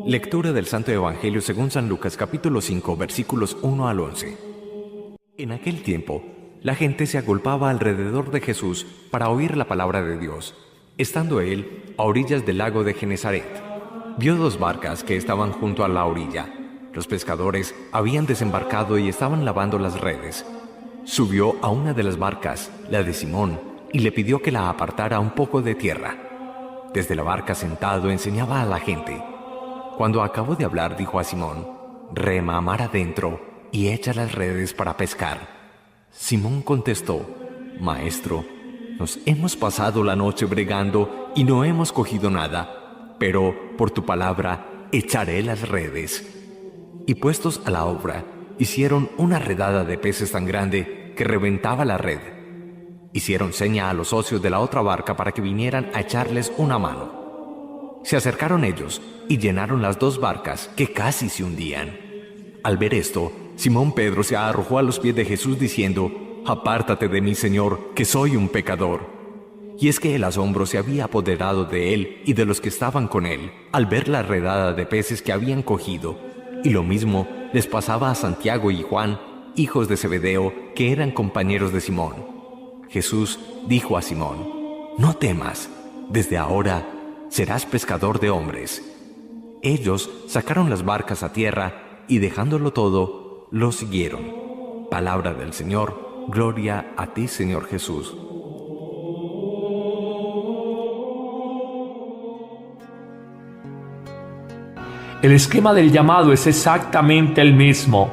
Lectura del Santo Evangelio según San Lucas capítulo 5 versículos 1 al 11. En aquel tiempo, la gente se agolpaba alrededor de Jesús para oír la palabra de Dios. Estando él a orillas del lago de Genesaret, vio 2 barcas que estaban junto a la orilla. Los pescadores habían desembarcado y estaban lavando las redes. Subió a una de las barcas, la de Simón, y le pidió que la apartara un poco de tierra. Desde la barca sentado enseñaba a la gente. Cuando acabó de hablar, dijo a Simón: «Rema mar adentro y echa las redes para pescar». Simón contestó: «Maestro, nos hemos pasado la noche bregando y no hemos cogido nada, pero por tu palabra echaré las redes». Y puestos a la obra, hicieron una redada de peces tan grande que reventaba la red. Hicieron seña a los socios de la otra barca para que vinieran a echarles una mano. Se acercaron ellos y llenaron las 2 barcas, que casi se hundían. Al ver esto, Simón Pedro se arrojó a los pies de Jesús diciendo: «Apártate de mí, Señor, que soy un pecador». Y es que el asombro se había apoderado de él y de los que estaban con él, al ver la redada de peces que habían cogido. Y lo mismo les pasaba a Santiago y Juan, hijos de Zebedeo, que eran compañeros de Simón. Jesús dijo a Simón: «No temas, desde ahora serás pescador de hombres». Ellos sacaron las barcas a tierra y, dejándolo todo, lo siguieron. Palabra del Señor. Gloria a ti, Señor Jesús. El esquema del llamado es exactamente el mismo.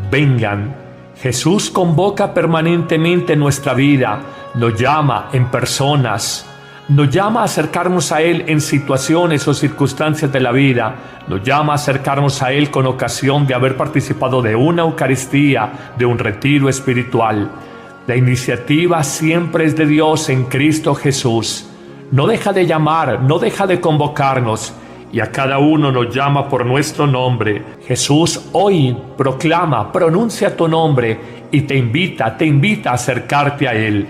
Vengan. Jesús convoca permanentemente nuestra vida, nos llama en personas, nos llama a acercarnos a Él en situaciones o circunstancias de la vida, nos llama a acercarnos a Él con ocasión de haber participado de una Eucaristía, de un retiro espiritual. La iniciativa siempre es de Dios en Cristo Jesús. No deja de llamar, no deja de convocarnos, y a cada uno nos llama por nuestro nombre. Jesús hoy proclama, pronuncia tu nombre y te invita a acercarte a Él.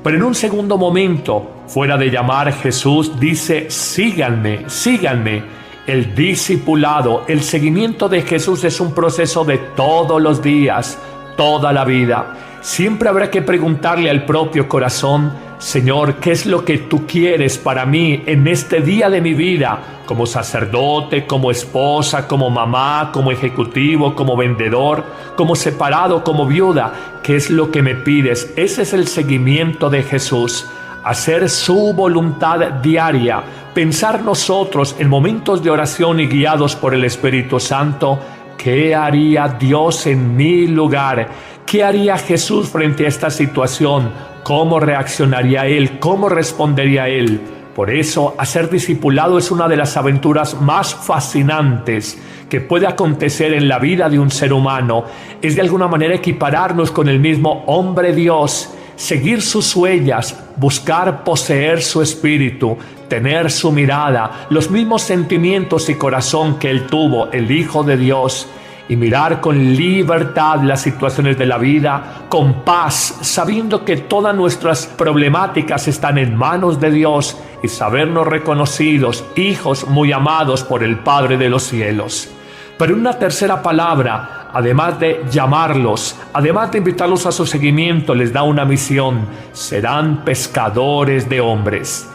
Pero en un segundo momento, fuera de llamar, Jesús dice: síganme, síganme. El discipulado, el seguimiento de Jesús es un proceso de todos los días, toda la vida. Siempre habrá que preguntarle al propio corazón: Señor, ¿qué es lo que tú quieres para mí en este día de mi vida? Como sacerdote, como esposa, como mamá, como ejecutivo, como vendedor, como separado, como viuda. ¿Qué es lo que me pides? Ese es el seguimiento de Jesús. Hacer su voluntad diaria. Pensar nosotros en momentos de oración y guiados por el Espíritu Santo: ¿qué haría Dios en mi lugar? ¿Qué haría Jesús frente a esta situación? ¿Cómo reaccionaría Él? ¿Cómo respondería Él? Por eso, hacer discipulado es una de las aventuras más fascinantes que puede acontecer en la vida de un ser humano. Es de alguna manera equipararnos con el mismo hombre Dios, seguir sus huellas, buscar poseer su espíritu, tener su mirada, los mismos sentimientos y corazón que Él tuvo, el Hijo de Dios, y mirar con libertad las situaciones de la vida, con paz, sabiendo que todas nuestras problemáticas están en manos de Dios, y sabernos reconocidos, hijos muy amados por el Padre de los cielos. Pero una tercera palabra, además de llamarlos, además de invitarlos a su seguimiento, les da una misión: serán pescadores de hombres.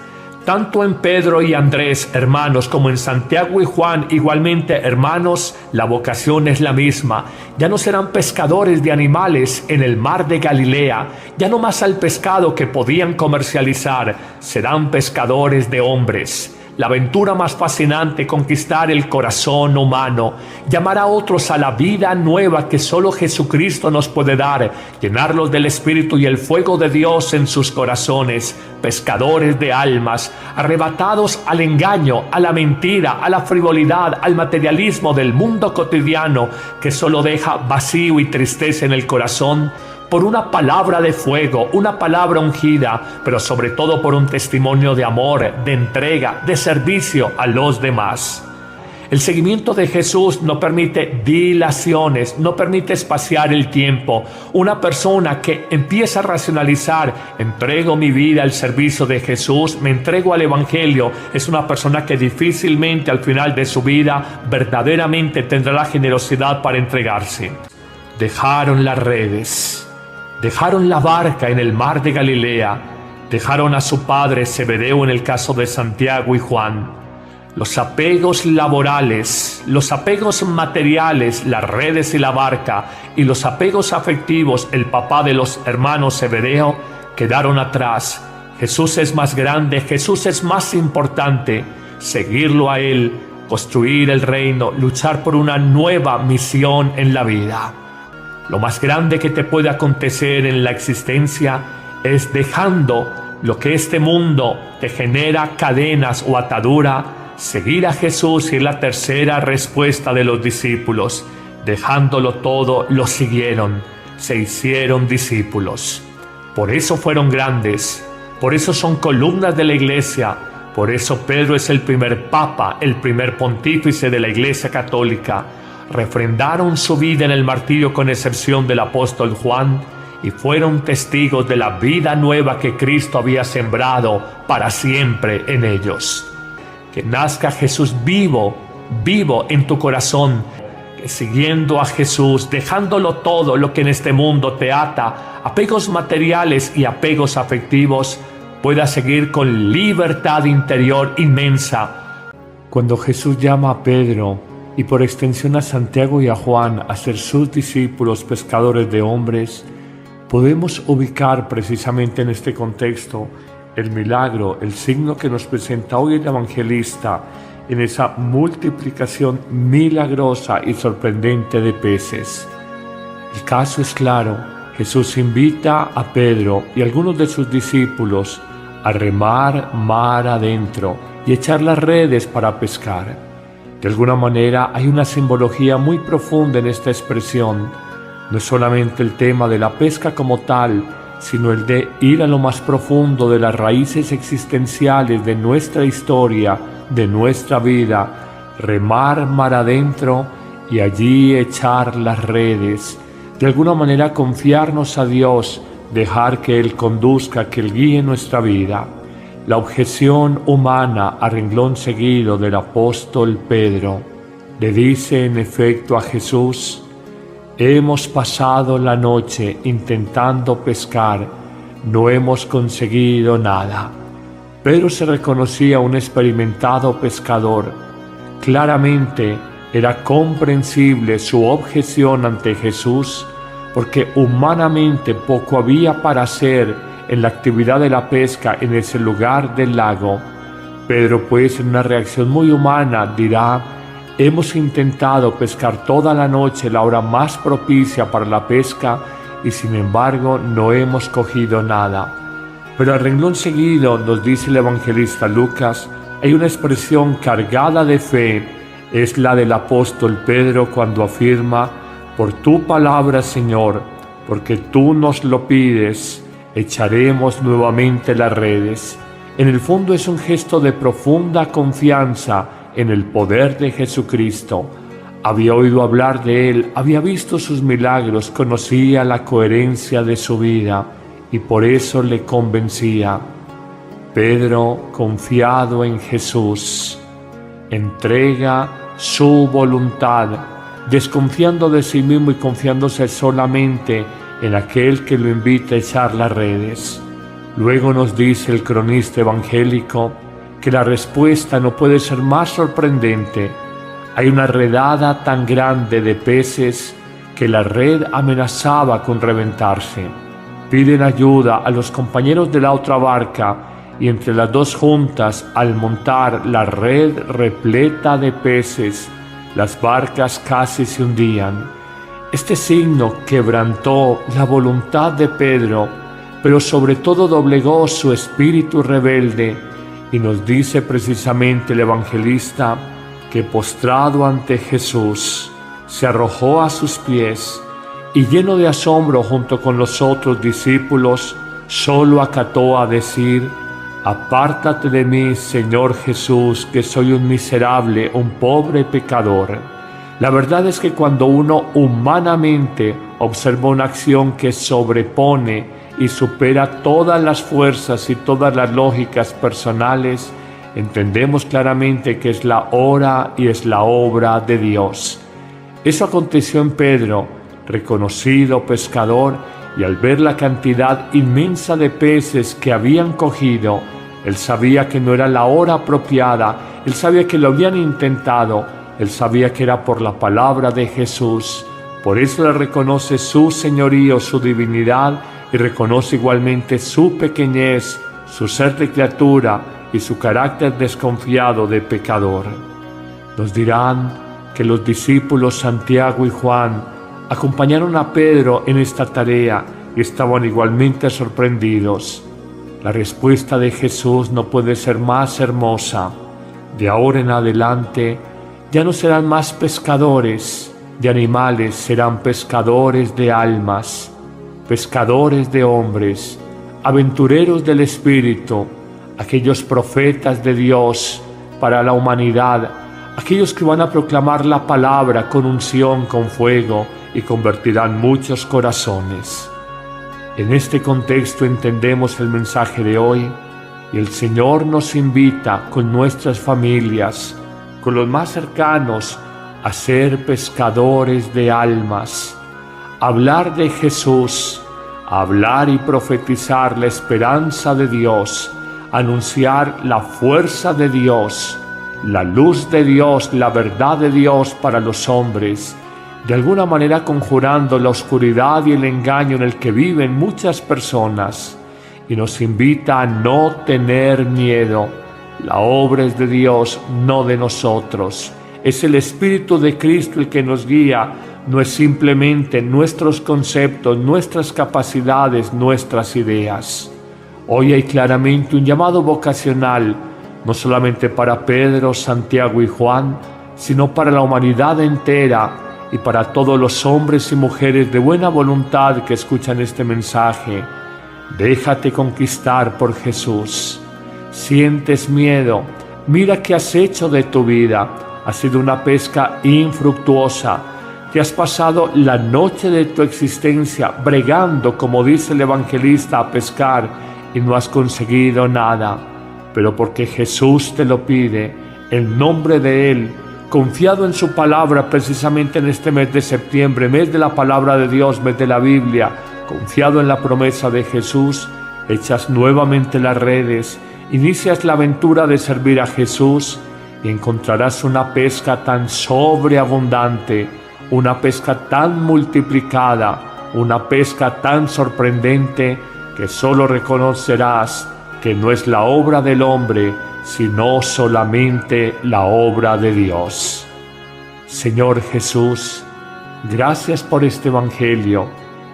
Tanto en Pedro y Andrés, hermanos, como en Santiago y Juan, igualmente hermanos, la vocación es la misma. Ya no serán pescadores de animales en el mar de Galilea, ya no más al pescado que podían comercializar, serán pescadores de hombres. La aventura más fascinante, conquistar el corazón humano, llamar a otros a la vida nueva que solo Jesucristo nos puede dar, llenarlos del Espíritu y el fuego de Dios en sus corazones, pescadores de almas, arrebatados al engaño, a la mentira, a la frivolidad, al materialismo del mundo cotidiano que solo deja vacío y tristeza en el corazón, por una palabra de fuego, una palabra ungida, pero sobre todo por un testimonio de amor, de entrega, de servicio a los demás. El seguimiento de Jesús no permite dilaciones, no permite espaciar el tiempo. Una persona que empieza a racionalizar, entrego mi vida al servicio de Jesús, me entrego al Evangelio, es una persona que difícilmente al final de su vida verdaderamente tendrá la generosidad para entregarse. Dejaron las redes, dejaron la barca en el mar de Galilea, dejaron a su padre Zebedeo en el caso de Santiago y Juan. Los apegos laborales, los apegos materiales, las redes y la barca, y los apegos afectivos, el papá de los hermanos Zebedeo, quedaron atrás. Jesús es más grande, Jesús es más importante. Seguirlo a Él, construir el reino, luchar por una nueva misión en la vida. Lo más grande que te puede acontecer en la existencia es dejando lo que este mundo te genera cadenas o atadura. Seguir a Jesús es la tercera respuesta de los discípulos. Dejándolo todo, lo siguieron, se hicieron discípulos. Por eso fueron grandes, por eso son columnas de la iglesia, por eso Pedro es el primer papa, el primer pontífice de la Iglesia Católica. Refrendaron su vida en el martirio con excepción del apóstol Juan y fueron testigos de la vida nueva que Cristo había sembrado para siempre en ellos. Que nazca Jesús vivo, vivo en tu corazón, que siguiendo a Jesús, dejándolo todo lo que en este mundo te ata, apegos materiales y apegos afectivos, puedas seguir con libertad interior inmensa. Cuando Jesús llama a Pedro y por extensión a Santiago y a Juan a ser sus discípulos pescadores de hombres, podemos ubicar precisamente en este contexto el milagro, el signo que nos presenta hoy el evangelista en esa multiplicación milagrosa y sorprendente de peces. El caso es claro, Jesús invita a Pedro y a algunos de sus discípulos a remar mar adentro y echar las redes para pescar. De alguna manera hay una simbología muy profunda en esta expresión. No es solamente el tema de la pesca como tal, sino el de ir a lo más profundo de las raíces existenciales de nuestra historia, de nuestra vida, remar mar adentro y allí echar las redes. De alguna manera confiarnos a Dios, dejar que Él conduzca, que Él guíe nuestra vida. La objeción humana a renglón seguido del apóstol Pedro le dice en efecto a Jesús: hemos pasado la noche intentando pescar, no hemos conseguido nada. Pedro se reconocía un experimentado pescador. Claramente era comprensible su objeción ante Jesús, porque humanamente poco había para hacer en la actividad de la pesca en ese lugar del lago. Pedro, pues, en una reacción muy humana, dirá: hemos intentado pescar toda la noche, la hora más propicia para la pesca, y sin embargo no hemos cogido nada. Pero al renglón seguido, nos dice el evangelista Lucas, hay una expresión cargada de fe, es la del apóstol Pedro cuando afirma: por tu palabra, Señor, porque tú nos lo pides, echaremos nuevamente las redes. En el fondo es un gesto de profunda confianza en el poder de Jesucristo. Había oído hablar de Él, había visto sus milagros, conocía la coherencia de su vida y por eso le convencía. Pedro, confiado en Jesús, entrega su voluntad, desconfiando de sí mismo y confiándose solamente en aquel que lo invita a echar las redes. Luego nos dice el cronista evangélico que la respuesta no puede ser más sorprendente. Hay una redada tan grande de peces que la red amenazaba con reventarse. Piden ayuda a los compañeros de la otra barca y entre las dos juntas, al montar la red repleta de peces, las barcas casi se hundían. Este signo quebrantó la voluntad de Pedro, pero sobre todo doblegó su espíritu rebelde, y nos dice precisamente el evangelista que postrado ante Jesús, se arrojó a sus pies y lleno de asombro junto con los otros discípulos, solo acató a decir: Apártate de mí, Señor Jesús, que soy un miserable, un pobre pecador. La verdad es que cuando uno humanamente observa una acción que sobrepone y supera todas las fuerzas y todas las lógicas personales, entendemos claramente que es la hora y es la obra de Dios. Eso aconteció en Pedro, reconocido pescador, y al ver la cantidad inmensa de peces que habían cogido, él sabía que no era la hora apropiada, él sabía que lo habían intentado, él sabía que era por la palabra de Jesús. Por eso le reconoce su señorío, su divinidad, y reconoce igualmente su pequeñez, su ser de criatura y su carácter desconfiado de pecador. Nos dirán que los discípulos Santiago y Juan acompañaron a Pedro en esta tarea y estaban igualmente sorprendidos. La respuesta de Jesús no puede ser más hermosa. De ahora en adelante ya no serán más pescadores de animales, serán pescadores de almas, pescadores de hombres, aventureros del Espíritu, aquellos profetas de Dios para la humanidad, aquellos que van a proclamar la palabra con unción, con fuego, y convertirán muchos corazones. En este contexto entendemos el mensaje de hoy, y el Señor nos invita con nuestras familias, con los más cercanos, a ser pescadores de almas, a hablar de Jesús, a hablar y profetizar la esperanza de Dios, a anunciar la fuerza de Dios, la luz de Dios, la verdad de Dios para los hombres, de alguna manera conjurando la oscuridad y el engaño en el que viven muchas personas, y nos invita a no tener miedo. La obra es de Dios, no de nosotros. Es el Espíritu de Cristo el que nos guía, no es simplemente nuestros conceptos, nuestras capacidades, nuestras ideas. Hoy hay claramente un llamado vocacional, no solamente para Pedro, Santiago y Juan, sino para la humanidad entera, y para todos los hombres y mujeres de buena voluntad que escuchan este mensaje. Déjate conquistar por Jesús. Sientes miedo, mira qué has hecho de tu vida. Ha sido una pesca infructuosa. Te has pasado la noche de tu existencia bregando, como dice el evangelista, a pescar, y no has conseguido nada. Pero porque Jesús te lo pide, en nombre de Él, confiado en su palabra, precisamente en este mes de septiembre, mes de la palabra de Dios, mes de la Biblia, confiado en la promesa de Jesús, echas nuevamente las redes, inicias la aventura de servir a Jesús y encontrarás una pesca tan sobreabundante, una pesca tan multiplicada, una pesca tan sorprendente que solo reconocerás que no es la obra del hombre, sino solamente la obra de Dios. Señor Jesús, gracias por este Evangelio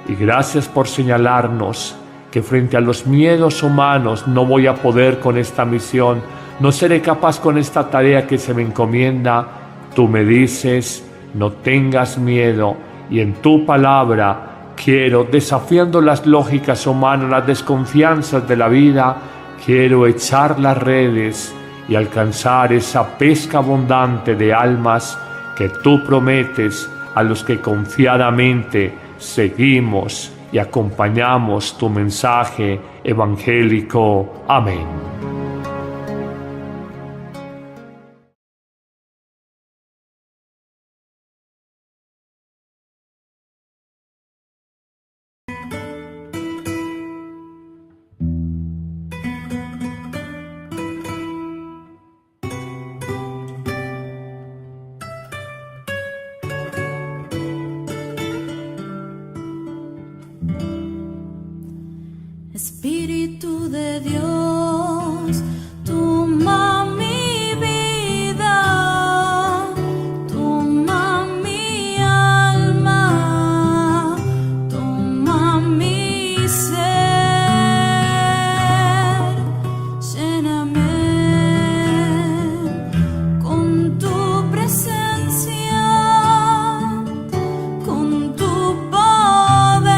y gracias por señalarnos que frente a los miedos humanos no voy a poder con esta misión, no seré capaz con esta tarea que se me encomienda. Tú me dices, no tengas miedo, y en tu palabra quiero, desafiando las lógicas humanas, las desconfianzas de la vida, quiero echar las redes y alcanzar esa pesca abundante de almas que tú prometes a los que confiadamente seguimos y acompañamos tu mensaje evangélico. Amén. Espíritu de Dios, toma mi vida, toma mi alma, toma mi ser, lléname con tu presencia, con tu poder,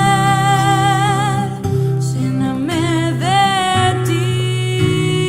lléname de ti.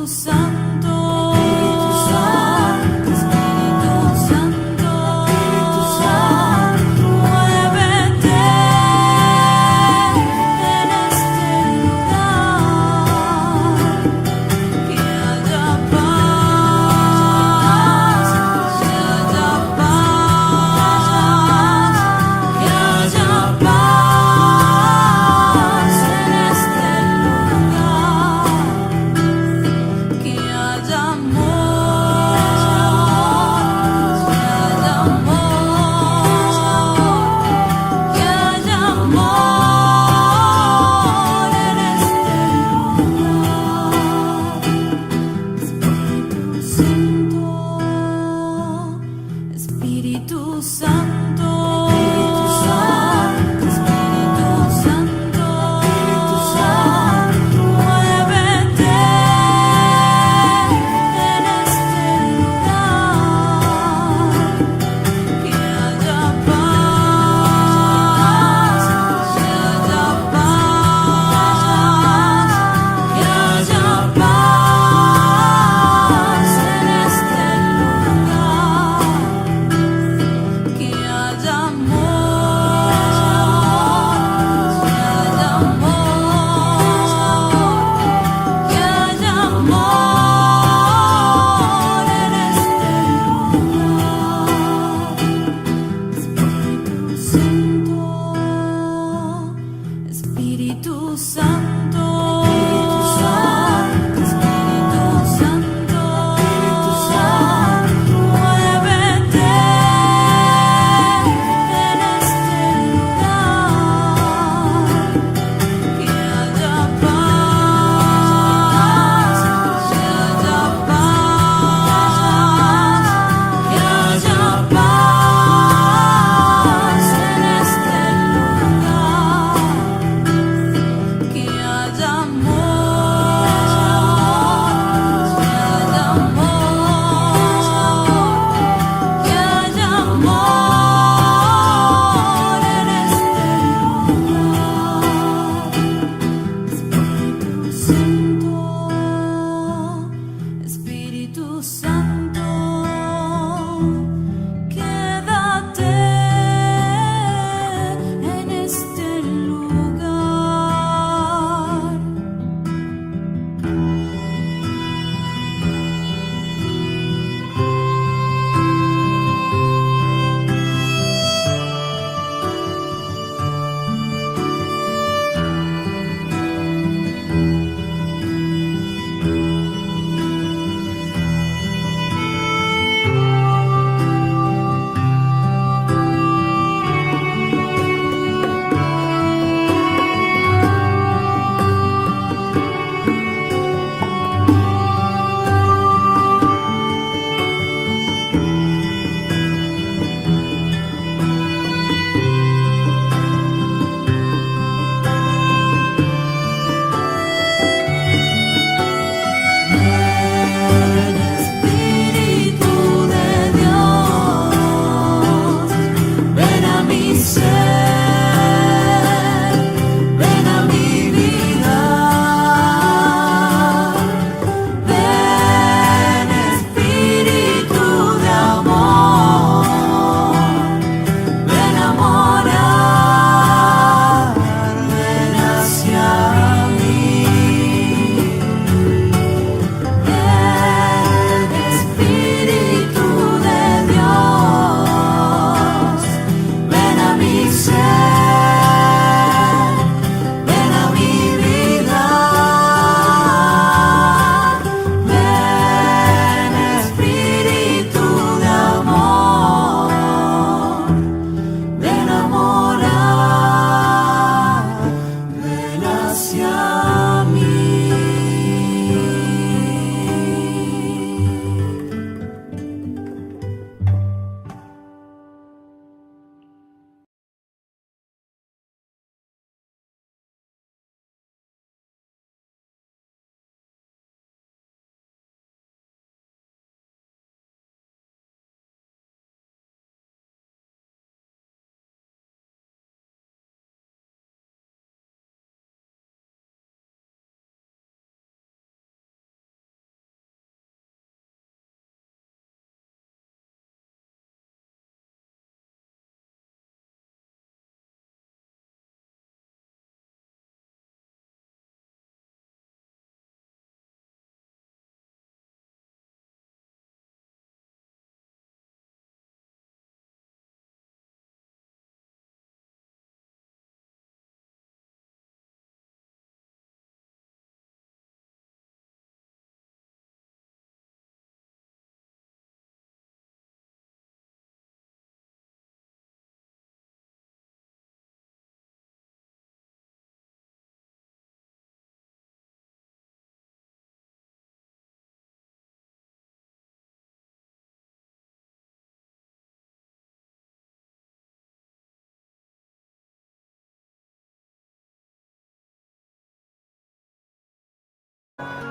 Santo, Espíritu Santo, Espíritu Santo, muévete en este lugar, que haya paz, que haya paz, que haya paz en este lugar. Que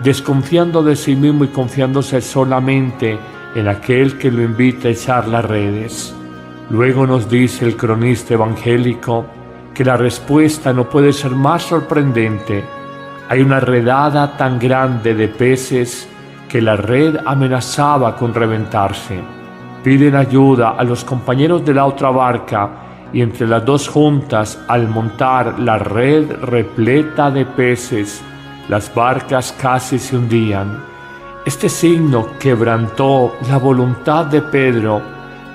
desconfiando de sí mismo y confiándose solamente en aquel que lo invita a echar las redes. Luego nos dice el cronista evangélico que la respuesta no puede ser más sorprendente. Hay una redada tan grande de peces que la red amenazaba con reventarse. Piden ayuda a los compañeros de la otra barca y entre las dos juntas, al montar la red repleta de peces, las barcas casi se hundían. Este signo quebrantó la voluntad de Pedro,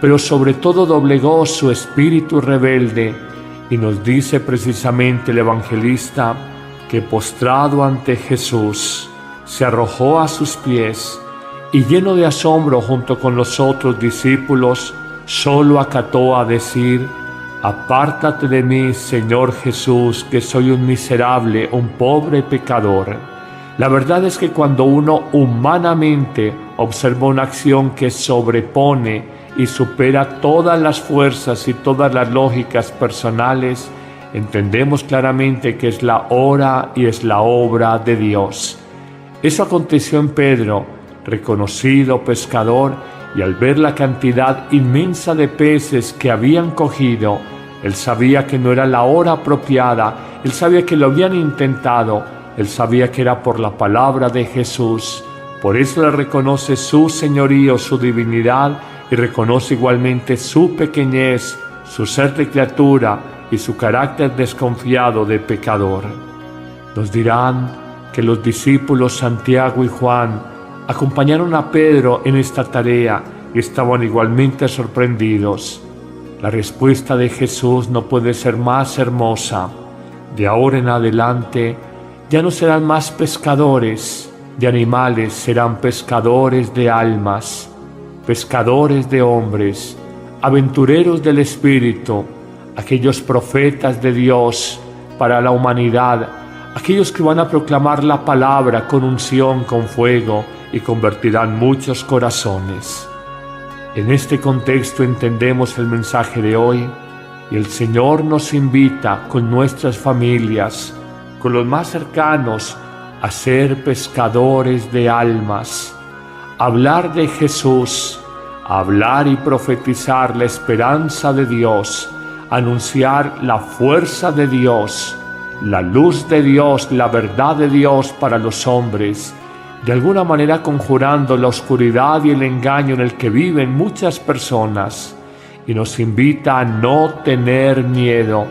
pero sobre todo doblegó su espíritu rebelde, y nos dice precisamente el evangelista que postrado ante Jesús, se arrojó a sus pies y lleno de asombro junto con los otros discípulos, solo acató a decir: «Apártate de mí, Señor Jesús, que soy un miserable, un pobre pecador». La verdad es que cuando uno humanamente observa una acción que sobrepone y supera todas las fuerzas y todas las lógicas personales, entendemos claramente que es la hora y es la obra de Dios. Eso aconteció en Pedro, reconocido pescador, y al ver la cantidad inmensa de peces que habían cogido, él sabía que no era la hora apropiada, él sabía que lo habían intentado, él sabía que era por la palabra de Jesús. Por eso le reconoce su señorío, su divinidad, y reconoce igualmente su pequeñez, su ser de criatura y su carácter desconfiado de pecador. Nos dirán que los discípulos Santiago y Juan acompañaron a Pedro en esta tarea y estaban igualmente sorprendidos. La respuesta de Jesús no puede ser más hermosa. De ahora en adelante ya no serán más pescadores de animales, serán pescadores de almas, pescadores de hombres, aventureros del Espíritu, aquellos profetas de Dios para la humanidad, aquellos que van a proclamar la palabra con unción, con fuego, y convertirán muchos corazones. En este contexto entendemos el mensaje de hoy, y el Señor nos invita con nuestras familias, con los más cercanos, a ser pescadores de almas, a hablar de Jesús, a hablar y profetizar la esperanza de Dios, a anunciar la fuerza de Dios, la luz de Dios, la verdad de Dios para los hombres, de alguna manera conjurando la oscuridad y el engaño en el que viven muchas personas, y nos invita a no tener miedo.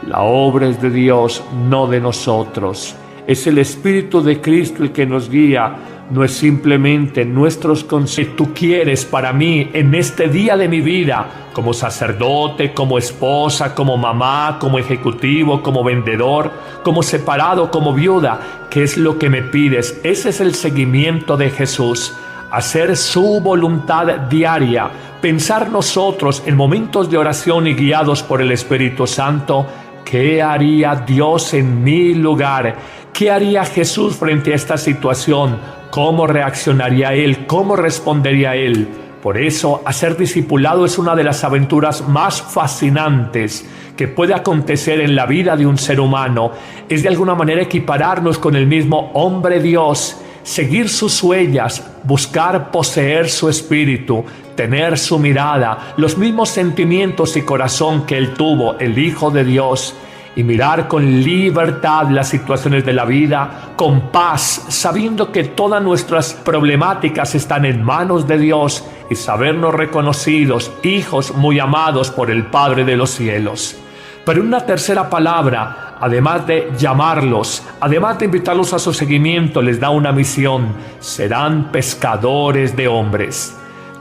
La obra es de Dios, no de nosotros. Es el Espíritu de Cristo el que nos guía, no es simplemente nuestros consejos. Tú quieres para mí en este día de mi vida, como sacerdote, como esposa, como mamá, como ejecutivo, como vendedor, como separado, como viuda. ¿Qué es lo que me pides? Ese es el seguimiento de Jesús. Hacer su voluntad diaria, pensar nosotros en momentos de oración y guiados por el Espíritu Santo. ¿Qué haría Dios en mi lugar? ¿Qué haría Jesús frente a esta situación? ¿Cómo reaccionaría Él? ¿Cómo respondería Él? Por eso, hacer discipulado es una de las aventuras más fascinantes que puede acontecer en la vida de un ser humano. Es de alguna manera equipararnos con el mismo hombre Dios, seguir sus huellas, buscar poseer su espíritu, tener su mirada, los mismos sentimientos y corazón que Él tuvo, el Hijo de Dios, y mirar con libertad las situaciones de la vida, con paz, sabiendo que todas nuestras problemáticas están en manos de Dios y sabernos reconocidos, hijos muy amados por el Padre de los cielos. Pero una tercera palabra, además de llamarlos, además de invitarlos a su seguimiento, les da una misión: serán pescadores de hombres.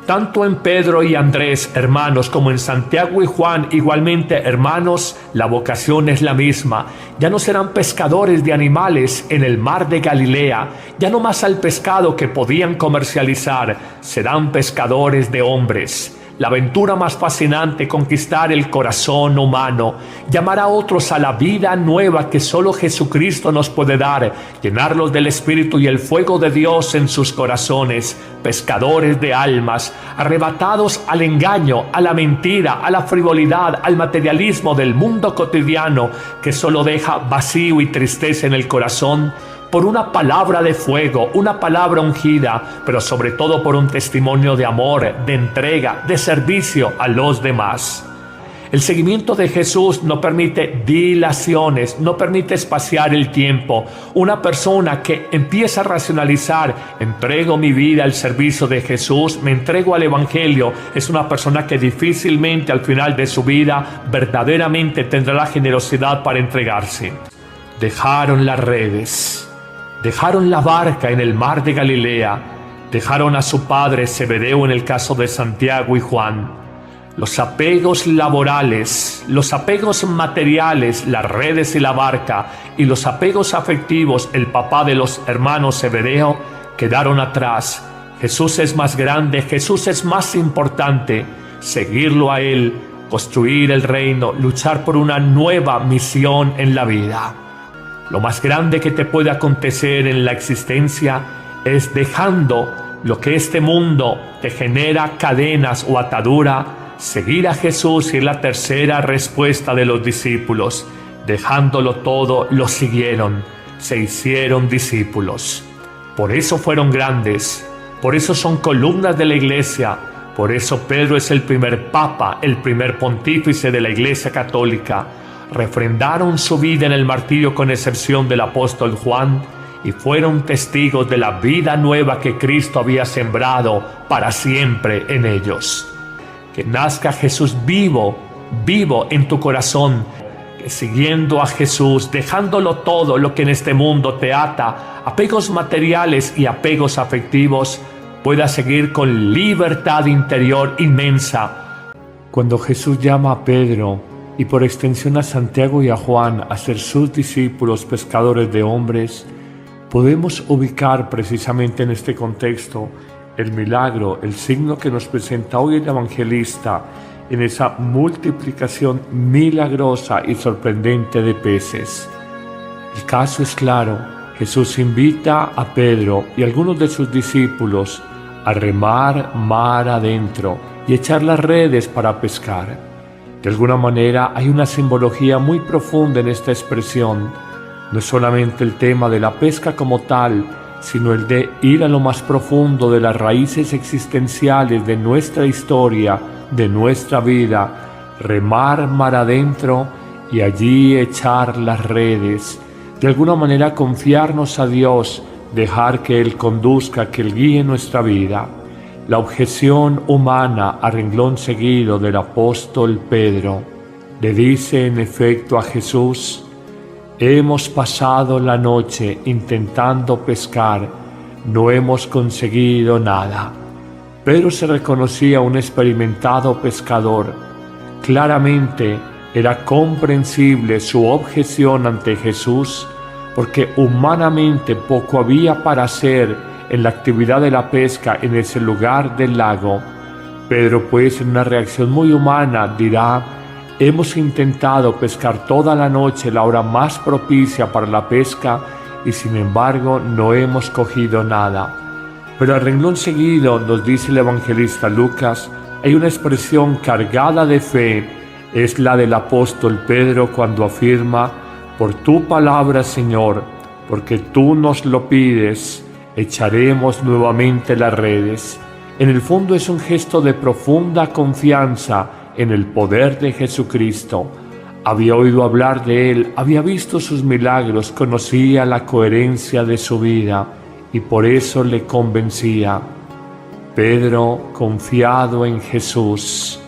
Tanto en Pedro y Andrés, hermanos, como en Santiago y Juan, igualmente hermanos, la vocación es la misma. Ya no serán pescadores de animales en el mar de Galilea, ya no más al pescado que podían comercializar, serán pescadores de hombres. La aventura más fascinante, conquistar el corazón humano, llamar a otros a la vida nueva que solo Jesucristo nos puede dar, llenarlos del Espíritu y el fuego de Dios en sus corazones, pescadores de almas, arrebatados al engaño, a la mentira, a la frivolidad, al materialismo del mundo cotidiano que solo deja vacío y tristeza en el corazón. por una palabra de fuego, una palabra ungida, pero sobre todo por un testimonio de amor, de entrega, de servicio a los demás. El seguimiento de Jesús no permite dilaciones, no permite espaciar el tiempo. Una persona que empieza a racionalizar, entrego mi vida al servicio de Jesús, me entrego al Evangelio, es una persona que difícilmente al final de su vida verdaderamente tendrá la generosidad para entregarse. Dejaron las redes, dejaron la barca en el mar de Galilea, dejaron a su padre Zebedeo en el caso de Santiago y Juan. Los apegos laborales, los apegos materiales, las redes y la barca, y los apegos afectivos, el papá de los hermanos Zebedeo, quedaron atrás. Jesús es más grande, Jesús es más importante. Seguirlo a Él, construir el reino, luchar por una nueva misión en la vida. Lo más grande que te puede acontecer en la existencia es dejando lo que este mundo te genera cadenas o atadura. Seguir a Jesús es la tercera respuesta de los discípulos. Dejándolo todo, lo siguieron, se hicieron discípulos. Por eso fueron grandes, por eso son columnas de la iglesia, por eso Pedro es el primer papa, el primer pontífice de la Iglesia Católica. Refrendaron su vida en el martirio con excepción del apóstol Juan y fueron testigos de la vida nueva que Cristo había sembrado para siempre en ellos. Que nazca Jesús vivo, vivo en tu corazón, que siguiendo a Jesús, dejándolo todo lo que en este mundo te ata, apegos materiales y apegos afectivos, puedas seguir con libertad interior inmensa. Cuando Jesús llama a Pedro y por extensión a Santiago y a Juan a ser sus discípulos pescadores de hombres, podemos ubicar precisamente en este contexto el milagro, el signo que nos presenta hoy el evangelista en esa multiplicación milagrosa y sorprendente de peces. El caso es claro, Jesús invita a Pedro y a algunos de sus discípulos a remar mar adentro y echar las redes para pescar. De alguna manera hay una simbología muy profunda en esta expresión. No es solamente el tema de la pesca como tal, sino el de ir a lo más profundo de las raíces existenciales de nuestra historia, de nuestra vida, remar mar adentro y allí echar las redes. De alguna manera confiarnos a Dios, dejar que Él conduzca, que Él guíe nuestra vida. La objeción humana a renglón seguido del apóstol Pedro le dice en efecto a Jesús: hemos pasado la noche intentando pescar, no hemos conseguido nada. Pedro se reconocía un experimentado pescador. Claramente era comprensible su objeción ante Jesús, porque humanamente poco había para hacer en la actividad de la pesca en ese lugar del lago. Pedro, pues, en una reacción muy humana, dirá: hemos intentado pescar toda la noche, la hora más propicia para la pesca, y sin embargo no hemos cogido nada. Pero al renglón seguido, nos dice el evangelista Lucas, hay una expresión cargada de fe, es la del apóstol Pedro cuando afirma: por tu palabra, Señor, porque tú nos lo pides, echaremos nuevamente las redes. En el fondo es un gesto de profunda confianza en el poder de Jesucristo. Había oído hablar de Él, había visto sus milagros, conocía la coherencia de su vida y por eso le convencía. Pedro, confiado en Jesús,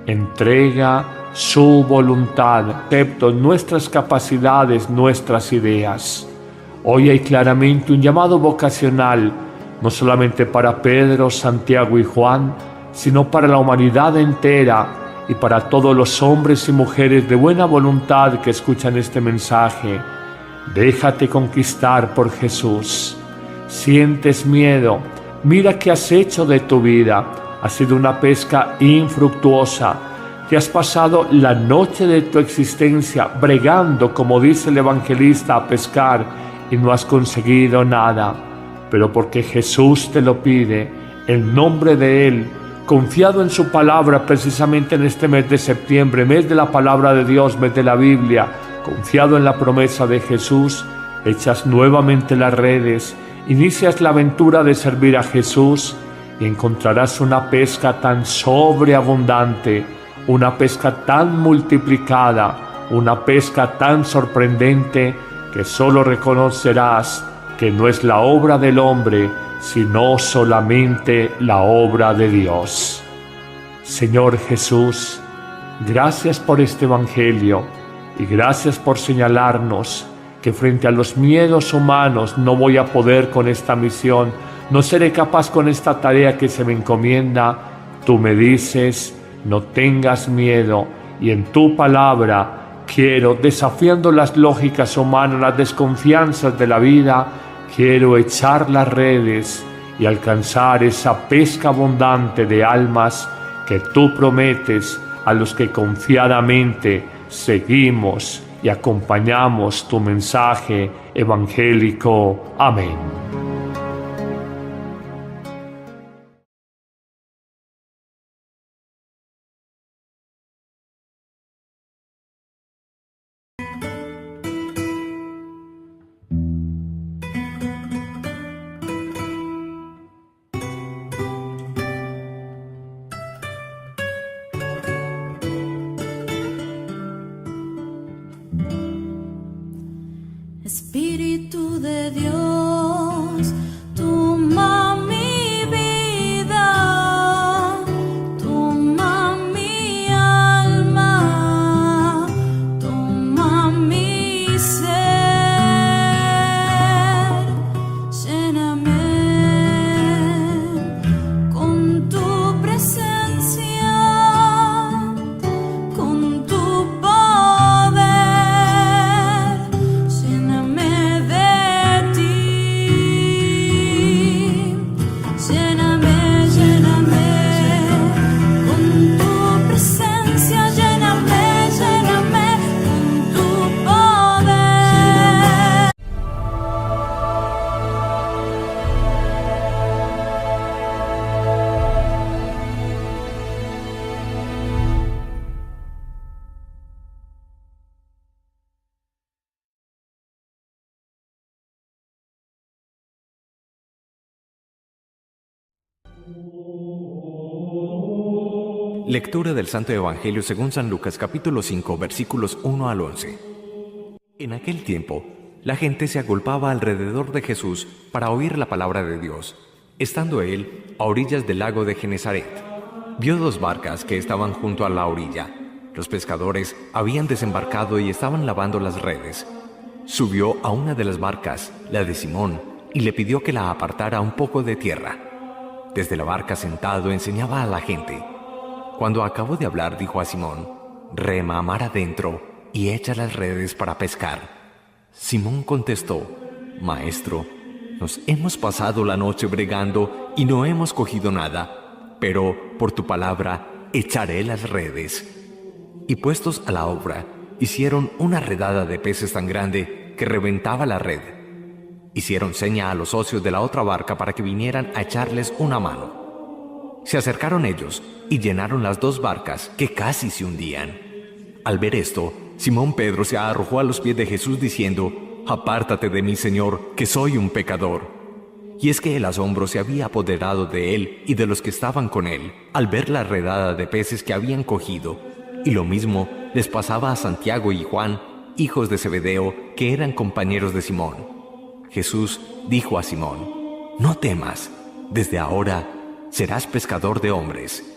entrega su voluntad, excepto nuestras capacidades, nuestras ideas. Hoy hay claramente un llamado vocacional, no solamente para Pedro, Santiago y Juan, sino para la humanidad entera y para todos los hombres y mujeres de buena voluntad que escuchan este mensaje. Déjate conquistar por Jesús. Sientes miedo, mira qué has hecho de tu vida. Ha sido una pesca infructuosa. Te has pasado la noche de tu existencia bregando, como dice el evangelista, a pescar y no has conseguido nada. Pero porque Jesús te lo pide, en nombre de Él, confiado en su palabra precisamente en este mes de septiembre, mes de la palabra de Dios, mes de la Biblia, confiado en la promesa de Jesús, echas nuevamente las redes, inicias la aventura de servir a Jesús y encontrarás una pesca tan sobreabundante, una pesca tan multiplicada, una pesca tan sorprendente que solo reconocerás que no es la obra del hombre, sino solamente la obra de Dios. Señor Jesús, gracias por este Evangelio y gracias por señalarnos que frente a los miedos humanos no voy a poder con esta misión, no seré capaz con esta tarea que se me encomienda. Tú me dices, no tengas miedo, y en tu palabra quiero, desafiando las lógicas humanas, las desconfianzas de la vida, quiero echar las redes y alcanzar esa pesca abundante de almas que tú prometes a los que confiadamente seguimos y acompañamos tu mensaje evangélico. Amén. Espíritu de Dios, toma mi vida, toma mi alma, toma mi ser, lléname con tu presencia, con tu poder. Lectura del Santo Evangelio según San Lucas capítulo 5 versículos 1 al 11. En aquel tiempo, la gente se agolpaba alrededor de Jesús para oír la palabra de Dios. Estando él a orillas del lago de Genesaret, vio dos barcas que estaban junto a la orilla. Los pescadores habían desembarcado y estaban lavando las redes. Subió a una de las barcas, la de Simón, y le pidió que la apartara un poco de tierra. Desde la barca sentado enseñaba a la gente. Cuando acabó de hablar, dijo a Simón: «Rema mar adentro y echa las redes para pescar». Simón contestó: «Maestro, nos hemos pasado la noche bregando y no hemos cogido nada, pero por tu palabra echaré las redes». Y puestos a la obra, hicieron una redada de peces tan grande que reventaba la red. Hicieron seña a los socios de la otra barca para que vinieran a echarles una mano. Se acercaron ellos y llenaron las dos barcas, que casi se hundían. Al ver esto, Simón Pedro se arrojó a los pies de Jesús diciendo: «Apártate de mí, Señor, que soy un pecador». Y es que el asombro se había apoderado de él y de los que estaban con él, al ver la redada de peces que habían cogido. Y lo mismo les pasaba a Santiago y Juan, hijos de Zebedeo, que eran compañeros de Simón. Jesús dijo a Simón: «No temas, desde ahora serás pescador de hombres».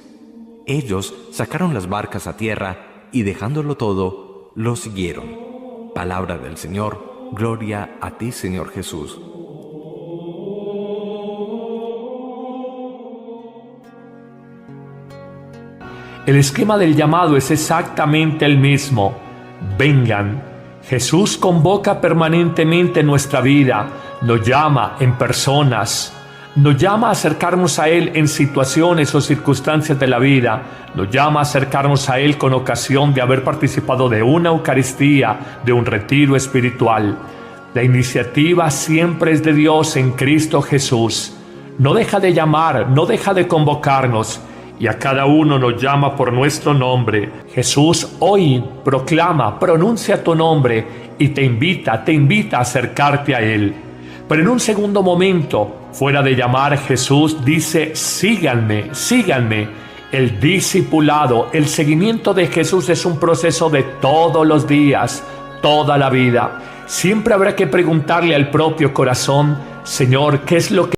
Ellos sacaron las barcas a tierra y, dejándolo todo, lo siguieron. Palabra del Señor. Gloria a ti, Señor Jesús. El esquema del llamado es exactamente el mismo. Vengan. Jesús convoca permanentemente nuestra vida, nos llama en personas, nos llama a acercarnos a Él en situaciones o circunstancias de la vida, nos llama a acercarnos a Él con ocasión de haber participado de una Eucaristía, de un retiro espiritual. La iniciativa siempre es de Dios en Cristo Jesús. No deja de llamar, no deja de convocarnos, y a cada uno nos llama por nuestro nombre. Jesús hoy proclama, pronuncia tu nombre y te invita a acercarte a Él. Pero en un segundo momento, fuera de llamar, Jesús dice: síganme, síganme. El discipulado, el seguimiento de Jesús es un proceso de todos los días, toda la vida. Siempre habrá que preguntarle al propio corazón: Señor, ¿qué es lo que